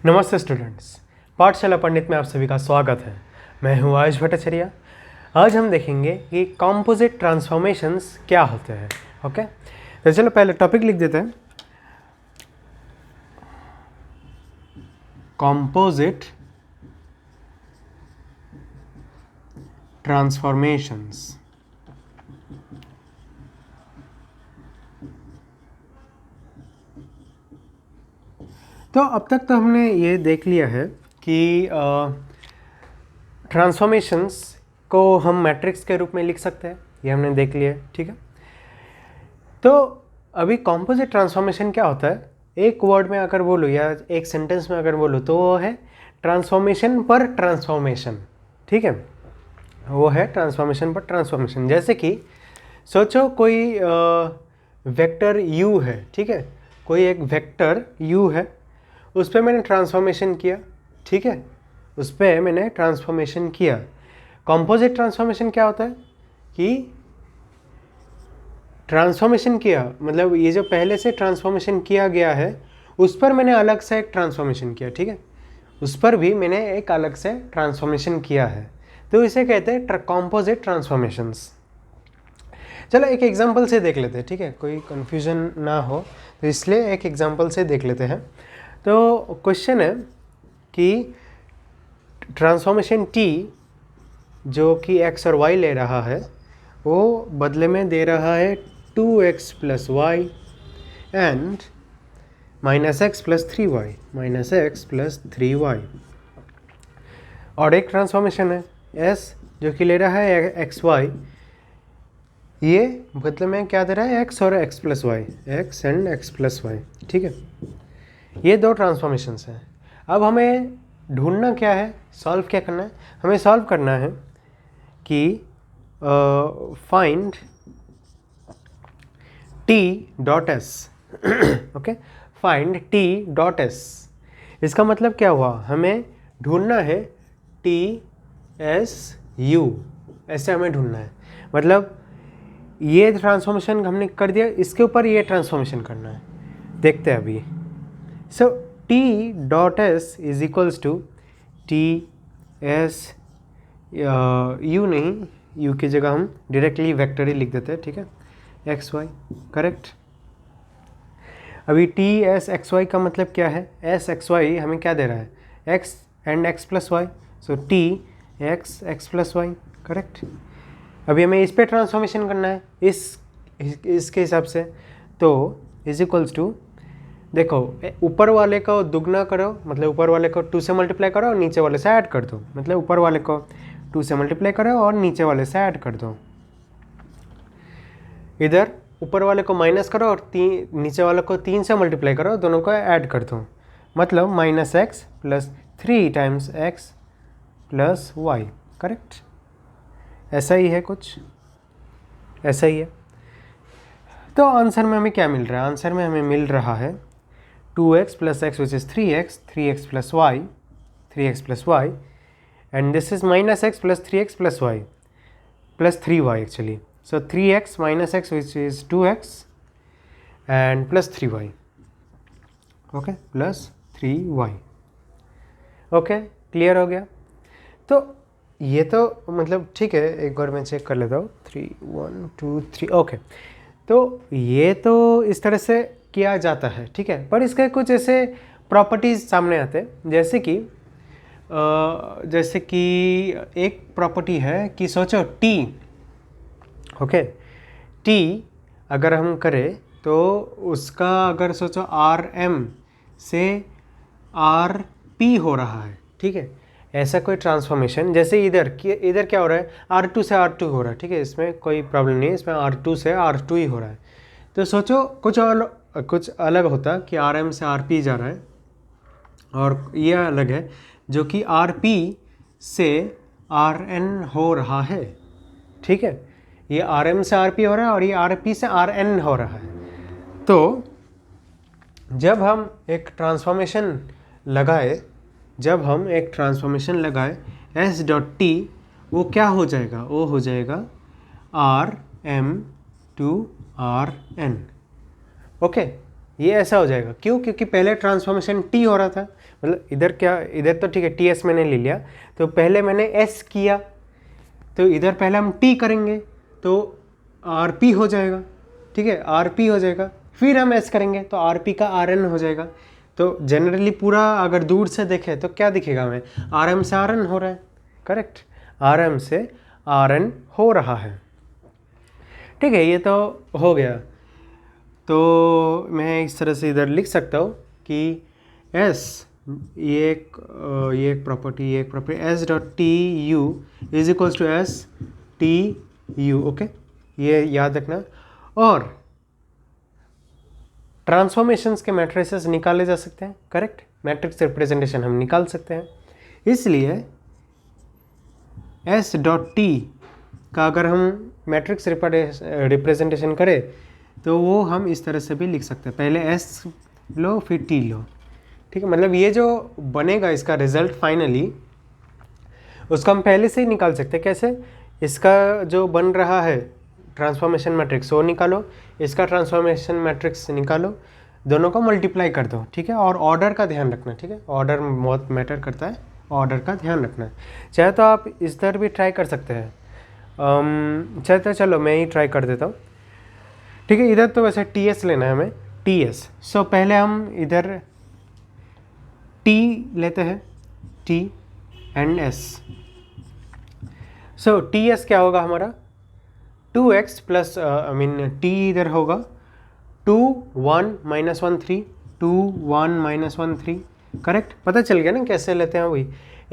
नमस्ते स्टूडेंट्स, पाठशाला पंडित में आप सभी का स्वागत है। मैं हूं आयुष भट्टाचार्य। आज हम देखेंगे कि कॉम्पोजिट ट्रांसफॉर्मेशंस क्या होते हैं। ओके, तो चलो पहले टॉपिक लिख देते हैं। Composite transformations. तो अब तक तो हमने ये देख लिया है कि ट्रांसफॉर्मेशंस को हम मैट्रिक्स के रूप में लिख सकते हैं, ये हमने देख लिया है। ठीक है, तो अभी कॉम्पोजिट ट्रांसफॉर्मेशन क्या होता है, एक वर्ड में अगर बोलो या एक सेंटेंस में अगर बोलो तो वो है ट्रांसफॉर्मेशन पर ट्रांसफॉर्मेशन। ठीक है, वो है ट्रांसफॉर्मेशन पर ट्रांसफॉर्मेशन। जैसे कि सोचो कोई वेक्टर u है। ठीक है, कोई एक वेक्टर u है, उस पर मैंने ट्रांसफॉर्मेशन किया। ठीक है, उस पर मैंने ट्रांसफॉर्मेशन किया। कॉम्पोजिट ट्रांसफॉर्मेशन क्या होता है कि ट्रांसफॉर्मेशन किया मतलब ये जो पहले से ट्रांसफॉर्मेशन किया गया है उस पर मैंने अलग से एक ट्रांसफॉर्मेशन किया। ठीक है, उस पर भी मैंने एक अलग से ट्रांसफॉर्मेशन किया है, तो इसे कहते हैं कॉम्पोजिट ट्रांसफॉर्मेशंस। चलो एक एग्जांपल से देख लेते हैं। ठीक है, कोई कन्फ्यूजन ना हो तो इसलिए एक एग्जांपल से देख लेते हैं। तो क्वेश्चन है कि ट्रांसफॉर्मेशन t जो कि x और y ले रहा है वो बदले में दे रहा है 2x plus y and minus x plus 3y, minus x plus 3y। और एक ट्रांसफॉर्मेशन है s जो कि ले रहा है एक्स वाई, ये बदले में क्या दे रहा है x और x plus y, x and x plus y. ठीक है, ये दो ट्रांसफॉर्मेशंस हैं। अब हमें ढूंढना क्या है, सॉल्व क्या करना है, हमें सॉल्व करना है कि find t dot S. Okay, find t dot S. इसका मतलब क्या हुआ, हमें ढूंढना है t s u, ऐसे हमें ढूंढना है। मतलब ये ट्रांसफॉर्मेशन हमने कर दिया, इसके ऊपर ये ट्रांसफॉर्मेशन करना है। देखते हैं अभी। So t dot S is equals to t s u, नहीं u की जगह हम डायरेक्टली वेक्टर ही लिख देते हैं। ठीक है, एक्स वाई, करेक्ट। अभी टी एस एक्स वाई का मतलब क्या है, एस एक्स वाई हमें क्या दे रहा है, x and x plus y, so T x x plus y, correct. अभी हमें इस पे ट्रांसफॉर्मेशन करना है इसके हिसाब से, तो इज इक्वल्स टू, देखो ऊपर वाले को दुगना करो, मतलब ऊपर वाले को 2 से मल्टीप्लाई करो और नीचे वाले से ऐड कर दो। मतलब ऊपर वाले को 2 से मल्टीप्लाई करो और नीचे वाले से ऐड कर दो। इधर ऊपर वाले को माइनस करो और नीचे वाले को 3 से मल्टीप्लाई करो, दोनों को ऐड कर दो। मतलब minus x plus 3 times x plus y, correct. ऐसा ही है, कुछ ऐसा ही है। तो आंसर में हमें क्या मिल रहा है, आंसर में हमें मिल रहा है 2x plus x which is 3x, 3x plus y, 3x plus y, and this is minus x plus 3x plus y plus 3y actually. So 3x minus x which is 2x and plus 3y. Okay, plus 3y. Okay, clear हो गया। तो ये तो मतलब ठीक है, एक बार मैं चेक कर लेता हूँ। 3 1 2 3 ओके। तो ये तो इस तरह से किया जाता है, ठीक है। पर इसके कुछ ऐसे प्रॉपर्टीज़ सामने आते हैं, जैसे कि एक प्रॉपर्टी है कि सोचो t, ओके, t अगर हम करें तो उसका अगर सोचो rm से rp हो रहा है। ठीक है, ऐसा कोई ट्रांसफॉर्मेशन, जैसे इधर क्या हो रहा है, r2 से r2 हो रहा है। ठीक है, इसमें कोई प्रॉब्लम नहीं है, इसमें r2 से r2 ही हो रहा है। तो सोचो कुछ अलग होता कि rm से rp जा रहा है, और ये अलग है जो कि rp से rn हो रहा है। ठीक है, ये rm से rp हो रहा है और ये rp से rn हो रहा है। तो जब हम एक ट्रांसफॉर्मेशन लगाए s डॉट टी, वो क्या हो जाएगा, वो हो जाएगा rm to rn। ओके, ये ऐसा हो जाएगा। क्यों? क्योंकि पहले ट्रांसफॉर्मेशन टी हो रहा था, मतलब इधर क्या, इधर तो ठीक है टी एस मैंने ले लिया, तो पहले मैंने एस किया, तो इधर पहले हम टी करेंगे तो आर पी हो जाएगा, ठीक है, आर पी हो जाएगा, फिर हम एस करेंगे तो आर पी का आर एन हो जाएगा। तो जनरली पूरा अगर दूर से देखें तो क्या दिखेगा हमें, आर एम से आर एन हो रहा है, करेक्ट, आर एम से आर एन हो रहा है, ठीक है, ये तो हो गया। तो मैं इस तरह से इधर लिख सकता हूँ कि S, ये एक property S dot T U is equals to S T U, okay, ये याद रखना। और ट्रांसफॉर्मेशंस के मैट्रिसेस निकाले जा सकते हैं, करेक्ट, मैट्रिक्स रिप्रेजेंटेशन हम निकाल सकते हैं, इसलिए S डॉट टी का अगर हम मैट्रिक्स रिप्रेजेंटेशन करें तो वो हम इस तरह से भी लिख सकते हैं, पहले S लो फिर T लो, ठीक है, मतलब ये जो बनेगा इसका रिजल्ट फाइनली, उसको हम पहले से ही निकाल सकते हैं। कैसे? इसका जो बन रहा है ट्रांसफॉर्मेशन मैट्रिक्स वो निकालो, इसका ट्रांसफॉर्मेशन मैट्रिक्स निकालो, दोनों को मल्टीप्लाई कर दो, ठीक है, और ऑर्डर का ध्यान रखना, ठीक है, ऑर्डर बहुत मैटर करता है, ऑर्डर का ध्यान रखना है। चाहे तो आप इस तरह भी ट्राई कर सकते हैं, चाहे तो चलो मैं ही ट्राई कर देता हूँ, ठीक है। इधर तो वैसे टी एस लेना है हमें, टी एस, सो पहले हम इधर टी लेते हैं, T and S, so T S क्या होगा हमारा 2x plus I mean T इधर होगा 2 1 माइनस 1 3 2 1 माइनस 1 3, करेक्ट, पता चल गया ना कैसे लेते हैं, वही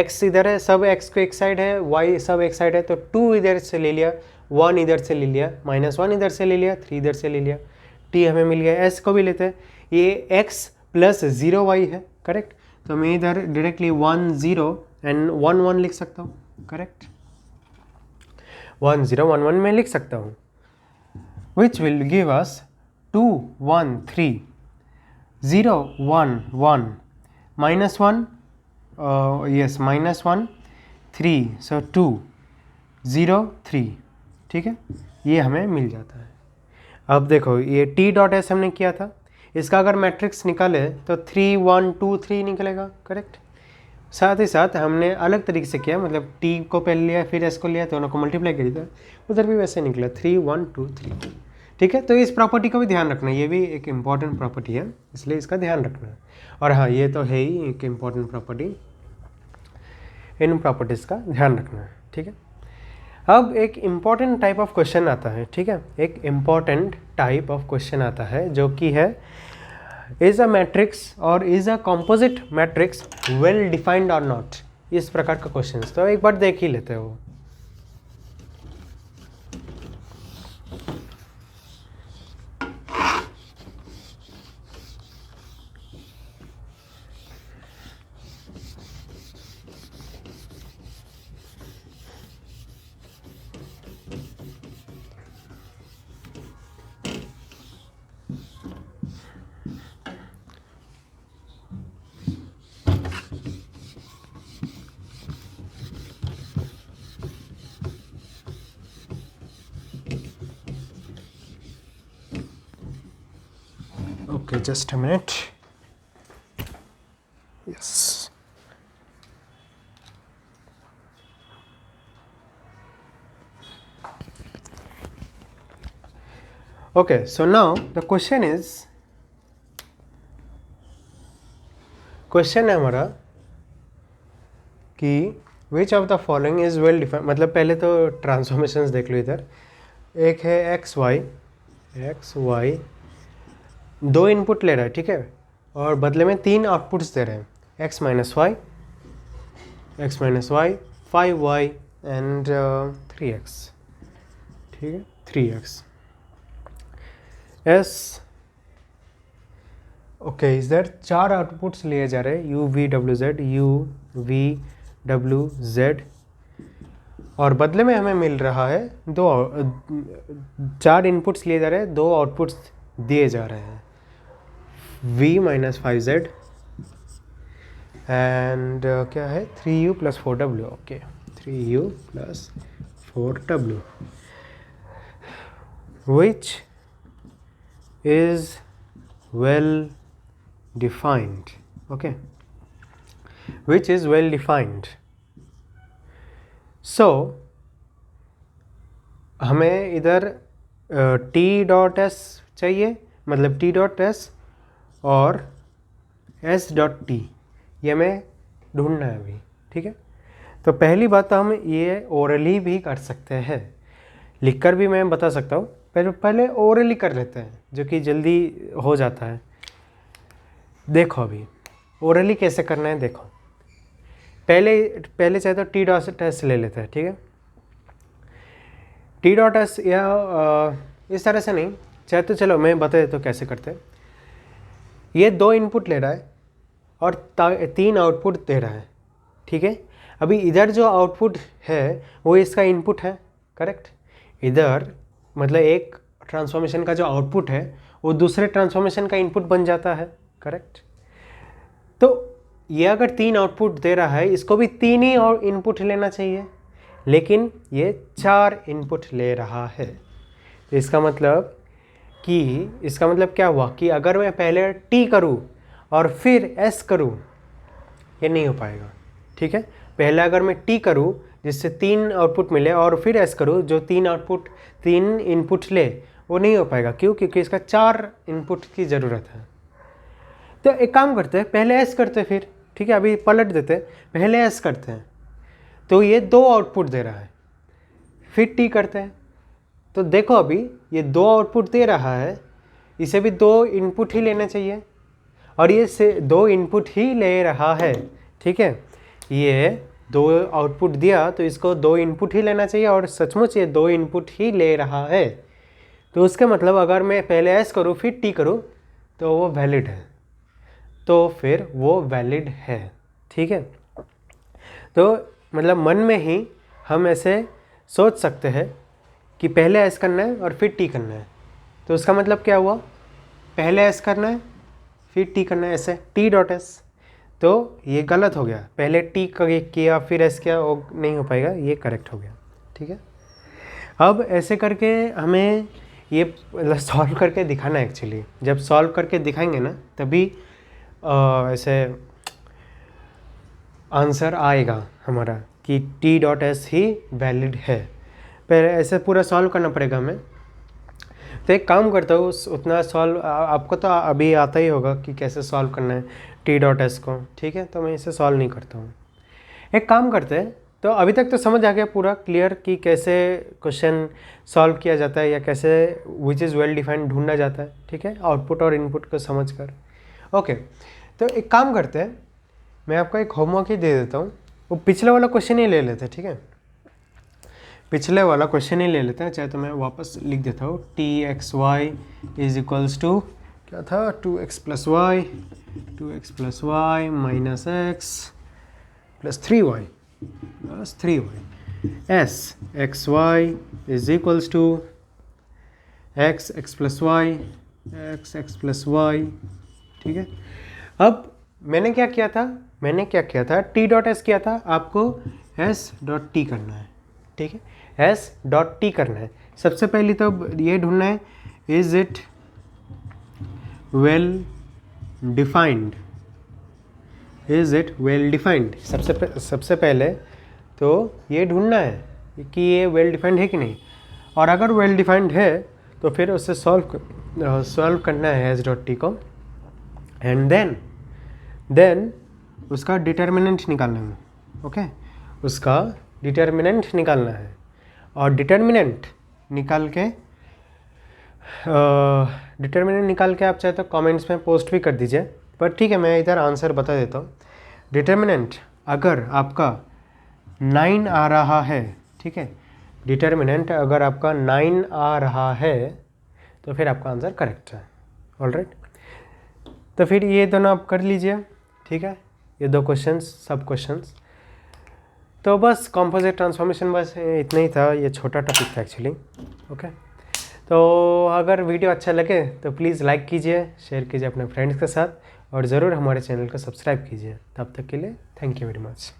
x इधर है, सब x को एक साइड है, y सब एक साइड है, तो 2 इधर से ले लिया, 1 इधर से ले लिया, माइनस 1 इधर से ले लिया, 3 इधर से ले लिया, t हमें मिल गया। s को भी लेते हैं, ये x प्लस 0 y है, करेक्ट, तो मैं इधर डायरेक्टली 1 0 एंड 1 1 लिख सकता हूँ, करेक्ट, 1 0 1 1 में लिख सकता हूँ, which will give us 2 1 3 0 1 1 minus 1 yes minus 1 3, so 2 0 3, ठीक है, ये हमें मिल जाता है। अब देखो ये t डॉट एस हमने किया था, इसका अगर मैट्रिक्स निकाले तो 3 1 2 3 निकलेगा, करेक्ट, साथ ही साथ हमने अलग तरीके से किया, मतलब t को पहले लिया फिर s को लिया, दोनों को मल्टीप्लाई कर दिया, उधर भी वैसे निकला 3 1 2 3, ठीक है। तो इस प्रॉपर्टी का भी ध्यान रखना, ये भी एक इम्पॉर्टेंट प्रॉपर्टी है, इसलिए इसका ध्यान रखना है। और हाँ, ये तो है ही एक इम्पॉर्टेंट प्रॉपर्टी, इन प्रॉपर्टीज़ का ध्यान रखना है, ठीक है। अब एक इम्पॉर्टेंट टाइप ऑफ क्वेश्चन आता है, ठीक है, एक इम्पॉर्टेंट टाइप ऑफ क्वेश्चन आता है जो कि है इज अ मैट्रिक्स और is a composite matrix well defined और नॉट, इस प्रकार का क्वेश्चन, तो एक बार देख ही लेते हो। Okay, just a minute. Yes. Okay, so now the question है हमारा कि which of the following is well defined, मतलब पहले तो ट्रांसफॉर्मेशंस देख लो इधर, एक है एक्स वाई दो इनपुट ले रहा है, ठीक है, और बदले में 3 आउटपुट्स दे रहे हैं, x minus Y 5y and 3x, ठीक है, 3x s, ओके, इधर 4 आउटपुट्स लिए जा रहे हैं, u v w z, और बदले में हमें मिल रहा है 4 इनपुट्स लिए जा रहे हैं, 2 आउटपुट्स दिए जा रहे हैं, v माइनस 5z एंड क्या है 3u plus 4w, okay, 3u plus 4w, which is well defined. Okay, which is well defined. So हमें इधर t डॉट एस चाहिए, मतलब t डॉट एस और s डॉट टी, ये हमें ढूंढना है अभी, ठीक है। तो पहली बात तो हम ये ओरली भी कर सकते हैं, लिखकर भी मैं बता सकता हूँ, पहले ओरली कर लेते हैं जो कि जल्दी हो जाता है। देखो अभी ओरली कैसे करना है, देखो पहले चाहे तो टी डॉट एस ले लेते हैं, ठीक है। टी डॉट एस या इस तरह से नहीं चाहे तो चलो मैं बता देता हूँ कैसे करते हैं। ये 2 इनपुट ले रहा है और 3 आउटपुट दे रहा है, ठीक है। अभी इधर जो आउटपुट है वो इसका इनपुट है, करेक्ट। इधर मतलब एक ट्रांसफॉर्मेशन का जो आउटपुट है वो दूसरे ट्रांसफॉर्मेशन का इनपुट बन जाता है, करेक्ट। तो ये अगर 3 आउटपुट दे रहा है, इसको भी 3 ही और इनपुट लेना चाहिए, लेकिन ये 4 इनपुट ले रहा है। तो इसका मतलब क्या हुआ कि अगर मैं पहले टी करूँ और फिर एस करूँ, ये नहीं हो पाएगा, ठीक है। पहले अगर मैं टी करूँ जिससे 3 आउटपुट मिले और फिर एस करूँ जो 3 इनपुट ले, वो नहीं हो पाएगा। क्यों? क्योंकि इसका 4 इनपुट की ज़रूरत है। तो एक काम करते हैं, पहले एस करते हैं फिर, ठीक है। अभी पलट देते हैं, पहले एस करते हैं तो ये 2 आउटपुट दे रहा है, फिर टी करते हैं तो देखो अभी ये 2 आउटपुट दे रहा है, इसे भी 2 इनपुट ही लेना चाहिए और ये से 2 इनपुट ही ले रहा है, ठीक है। ये 2 आउटपुट दिया तो इसको 2 इनपुट ही लेना चाहिए और सचमुच ये 2 इनपुट ही ले रहा है। तो उसका मतलब अगर मैं पहले एस करूँ फिर टी करूँ तो वो वैलिड है, तो फिर वो वैलिड है, ठीक है। तो मतलब मन में ही हम ऐसे सोच सकते हैं कि पहले एस करना है और फिर टी करना है। तो उसका मतलब क्या हुआ, पहले एस करना है फिर टी करना है, ऐसे टी डॉट एस। तो ये गलत हो गया, पहले टी किया फिर एस किया, वो नहीं हो पाएगा, ये करेक्ट हो गया, ठीक है। अब ऐसे करके हमें ये सॉल्व करके दिखाना है। एक्चुअली जब सॉल्व करके दिखाएंगे ना तभी ऐसे आंसर आएगा हमारा कि टी डॉट एस ही वैलिड है। पहले ऐसे पूरा सॉल्व करना पड़ेगा हमें। तो एक काम करता हूँ, उतना सॉल्व आपको तो अभी आता ही होगा कि कैसे सॉल्व करना है टी डॉट एस को, ठीक है। तो मैं इसे सॉल्व नहीं करता हूँ। एक काम करते हैं, तो अभी तक तो समझ आ गया पूरा क्लियर कि कैसे क्वेश्चन सॉल्व किया जाता है या कैसे विच इज़ वेल डिफाइंड ढूंढना जाता है, ठीक है, आउटपुट और इनपुट को समझ कर। ओके, तो एक काम करते हैं, मैं आपको एक होमवर्क ही दे देता हूँ। वो पिछले वाला क्वेश्चन ही ले लेते हैं, ठीक है। पिछले वाला क्वेश्चन ही ले लेते हैं, चाहे तो मैं वापस लिख देता हूँ। T x y is equals to क्या था, 2x plus y minus x plus 3y S x y is equals to x plus y, ठीक है। अब मैंने क्या किया था, टी डॉट एस किया था, आपको एस डॉट टी करना है, ठीक है, एस डॉट टी करना है। सबसे पहले तो ये ढूंढना है, इज इट वेल डिफाइंड, सबसे पहले तो ये ढूंढना है कि ये वेल डिफाइंड है कि नहीं, और अगर वेल डिफाइंड है तो फिर उससे सॉल्व करना है एस डॉट टी को, एंड देन उसका डिटर्मिनेंट निकालना है, ओके, उसका डिटर्मिनेंट निकालना है। और डिटर्मिनेंट निकाल के आप चाहे तो कमेंट्स में पोस्ट भी कर दीजिए, पर ठीक है मैं इधर आंसर बता देता हूँ। डिटर्मिनेंट अगर आपका 9 आ रहा है, ठीक है, डिटर्मिनेंट अगर आपका 9 आ रहा है तो फिर आपका आंसर करेक्ट है। ऑलराइट, तो फिर ये दोनों आप कर लीजिए, ठीक है, ये 2 क्वेश्चंस, सब क्वेश्चंस। तो बस कॉम्पोजिट ट्रांसफॉर्मेशन बस इतना ही था, ये छोटा टॉपिक था एक्चुअली, ओके। तो अगर वीडियो अच्छा लगे तो प्लीज़ लाइक कीजिए, शेयर कीजिए अपने फ्रेंड्स के साथ, और ज़रूर हमारे चैनल को सब्सक्राइब कीजिए। तब तक के लिए थैंक यू वेरी मच।